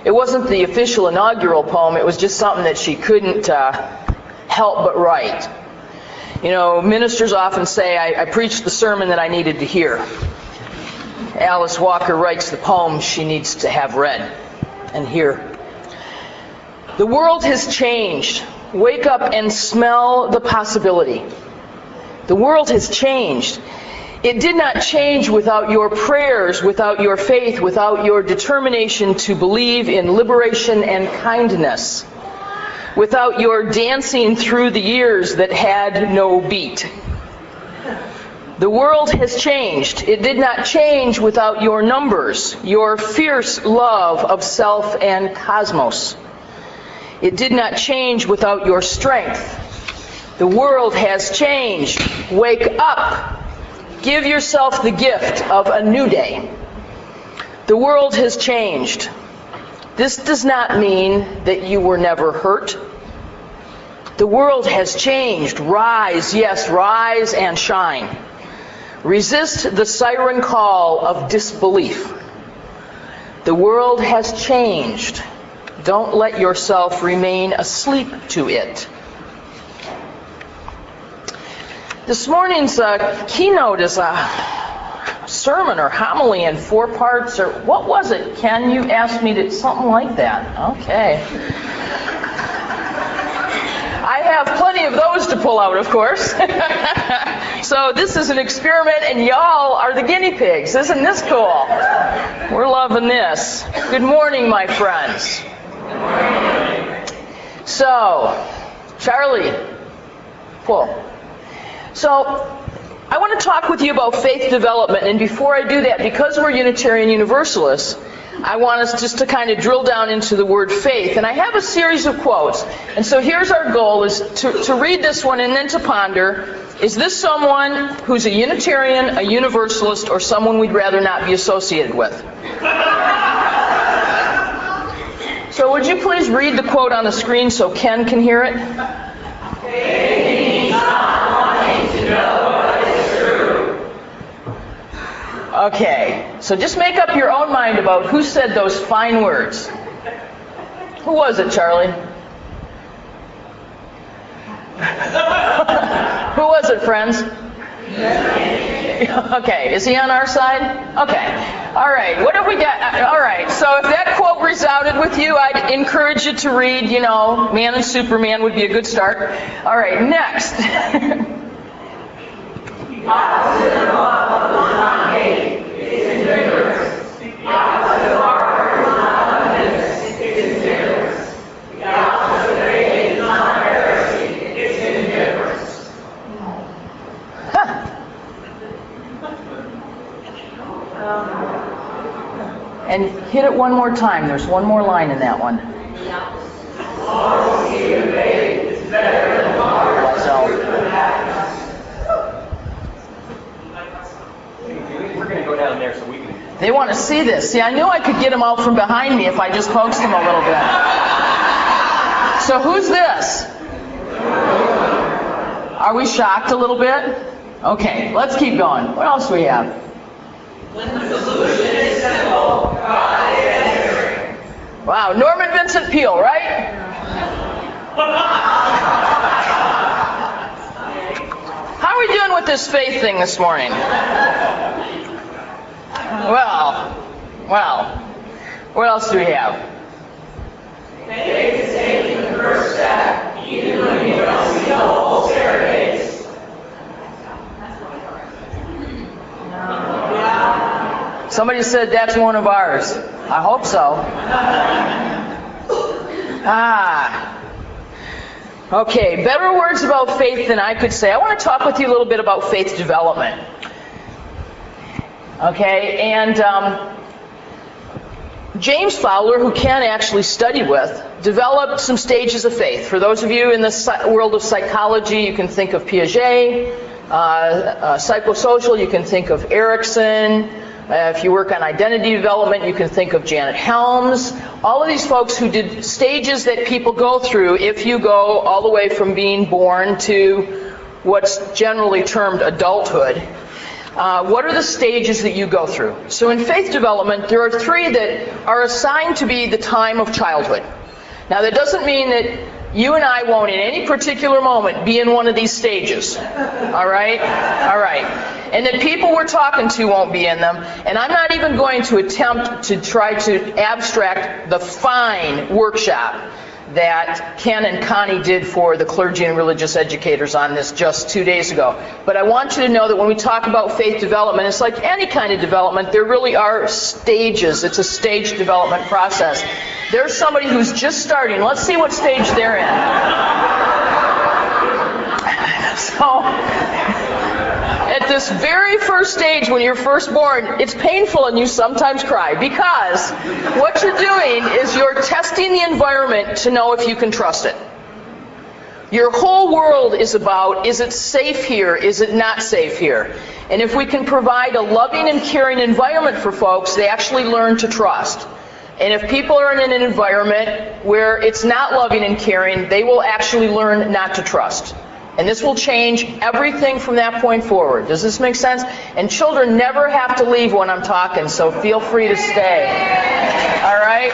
It wasn't the official inaugural poem, it was just something that she couldn't help but write. You know, ministers often say, I preached the sermon that I needed to hear. Alice Walker writes the poem she needs to have read and hear. The world has changed. Wake up and smell the possibility. The world has changed. It did not change without your prayers, without your faith, without your determination to believe in liberation and kindness, without your dancing through the years that had no beat. The world has changed. It did not change without your numbers, your fierce love of self and cosmos. It did not change without your strength. The world has changed. Wake up. Give yourself the gift of a new day. The world has changed. This does not mean that you were never hurt. The world has changed. Rise, yes, rise and shine. Resist the siren call of disbelief. The world has changed. Don't let yourself remain asleep to it. This morning's keynote is a sermon or homily in 4 parts, or what was it, Ken? You asked me to, something like that. Okay. I have plenty of those to pull out, of course. So this is an experiment, and y'all are the guinea pigs. Isn't this cool? We're loving this. Good morning, my friends. Good morning. So, Charlie, pull. So, I want to talk with you about faith development, and before I do that, because we're Unitarian Universalists, I want us just to kind of drill down into the word faith. And I have a series of quotes. And so here's our goal, is to read this one and then to ponder, is this someone who's a Unitarian, a Universalist, or someone we'd rather not be associated with? So would you please read the quote on the screen so Ken can hear it? Faith means not wanting to know what is true. Okay, so just make up your own mind about who said those fine words. Who was it, Charlie? Who was it, friends? Okay, is he on our side? Okay. All right, what have we got? All right, so if that quote resounded with you, I'd encourage you to read, you know, Man and Superman would be a good start. All right, next. The opposite of love is not hate, it's indifference. The opposite of art is not ugliness, it's indifference. The opposite of faith is not heresy, it's indifference. Huh. And hit it one more time. There's one more line in that one. Honesty and faith is better than hard pursuit of happiness. We're going to go down there so we can... They want to see this. See, I knew I could get them out from behind me if I just coaxed them a little bit. So who's this? Are we shocked a little bit? Okay, let's keep going. What else do we have? When the solution is simple, God is answering. Wow, Norman Vincent Peale, right? How are we doing with this faith thing this morning? Well, what else do we have? Faith is taking the first step, even when you don't see the whole staircase. Somebody said that's one of ours. I hope so. Okay, better words about faith than I could say. I want to talk with you a little bit about faith development. Okay, and James Fowler, who Ken actually studied with, developed some stages of faith. For those of you in the world of psychology, you can think of Piaget. Psychosocial, you can think of Erickson. If you work on identity development, you can think of Janet Helms. All of these folks who did stages that people go through if you go all the way from being born to what's generally termed adulthood. What are the stages that you go through? So in faith development, there are 3 that are assigned to be the time of childhood. Now that doesn't mean that you and I won't in any particular moment be in one of these stages. All right? All right. And that people we're talking to won't be in them. And I'm not even going to attempt to try to abstract the fine workshop that Ken and Connie did for the clergy and religious educators on this just 2 days ago. But I want you to know that when we talk about faith development, it's like any kind of development. There really are stages. It's a stage development process. There's somebody who's just starting. Let's see what stage they're in. So, at this very first stage when you're first born, it's painful and you sometimes cry because what you're doing is you're testing the environment to know if you can trust it. Your whole world is about, is it safe here? Is it not safe here? And if we can provide a loving and caring environment for folks, they actually learn to trust. And if people are in an environment where it's not loving and caring, they will actually learn not to trust. And this will change everything from that point forward. Does this make sense? And children never have to leave when I'm talking, so feel free to stay. All right?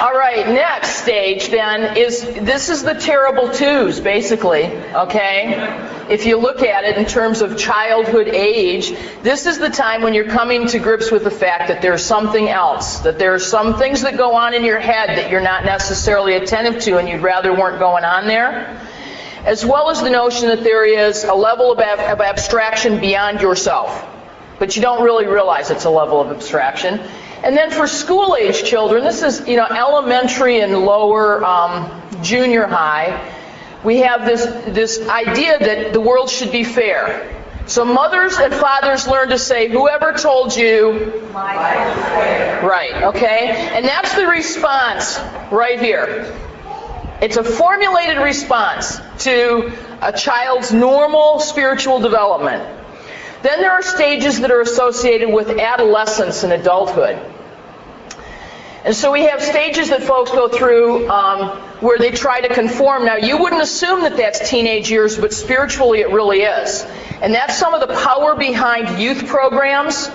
All right, next stage then is, this is the terrible twos, basically, okay? If you look at it in terms of childhood age, this is the time when you're coming to grips with the fact that there's something else, that there are some things that go on in your head that you're not necessarily attentive to and you'd rather weren't going on there, as well as the notion that there is a level of abstraction beyond yourself, but you don't really realize it's a level of abstraction. And then for school-age children, this is, elementary and lower, junior high, we have this idea that the world should be fair. So mothers and fathers learn to say, whoever told you, right, okay? And that's the response right here. It's a formulated response to a child's normal spiritual development. Then there are stages that are associated with adolescence and adulthood. And so we have stages that folks go through where they try to conform. Now, you wouldn't assume that that's teenage years, but spiritually it really is. And that's some of the power behind youth programs,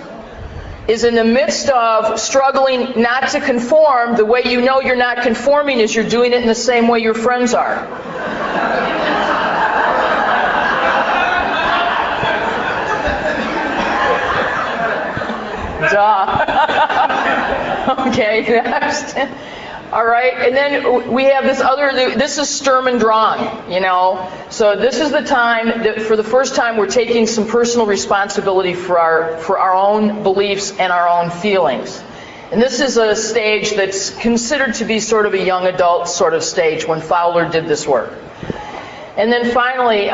is in the midst of struggling not to conform, the way you know you're not conforming is you're doing it in the same way your friends are. Duh. Okay, next. All right, and then we have this is Sturm und Drang, So this is the time that for the first time we're taking some personal responsibility for our own beliefs and our own feelings. And this is a stage that's considered to be sort of a young adult sort of stage when Fowler did this work. And then finally,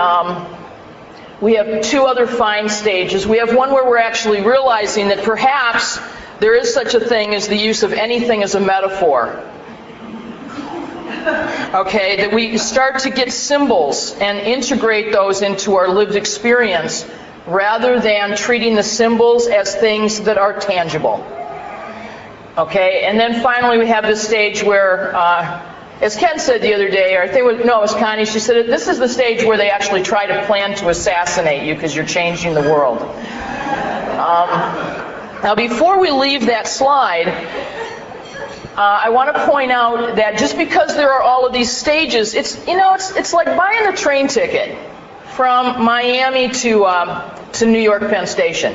we have 2 other fine stages. We have one where we're actually realizing that perhaps there is such a thing as the use of anything as a metaphor. Okay, that we start to get symbols and integrate those into our lived experience rather than treating the symbols as things that are tangible. Okay, and then finally we have this stage where, as Ken said the other day, or I think it was Connie, she said, this is the stage where they actually try to plan to assassinate you because you're changing the world. Now before we leave that slide, I want to point out that just because there are all of these stages, it's like buying a train ticket from Miami to New York Penn Station.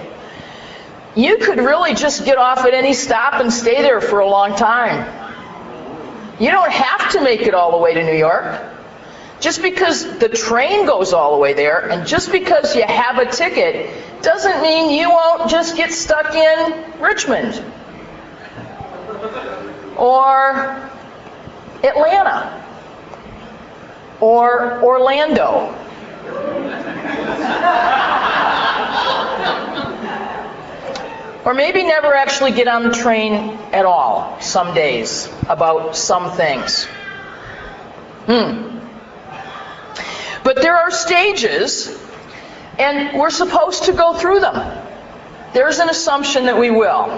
You could really just get off at any stop and stay there for a long time. You don't have to make it all the way to New York. Just because the train goes all the way there, and just because you have a ticket, doesn't mean you won't just get stuck in Richmond or Atlanta or Orlando. Or maybe never actually get on the train at all some days about some things. But there are stages, and we're supposed to go through them. There's an assumption that we will.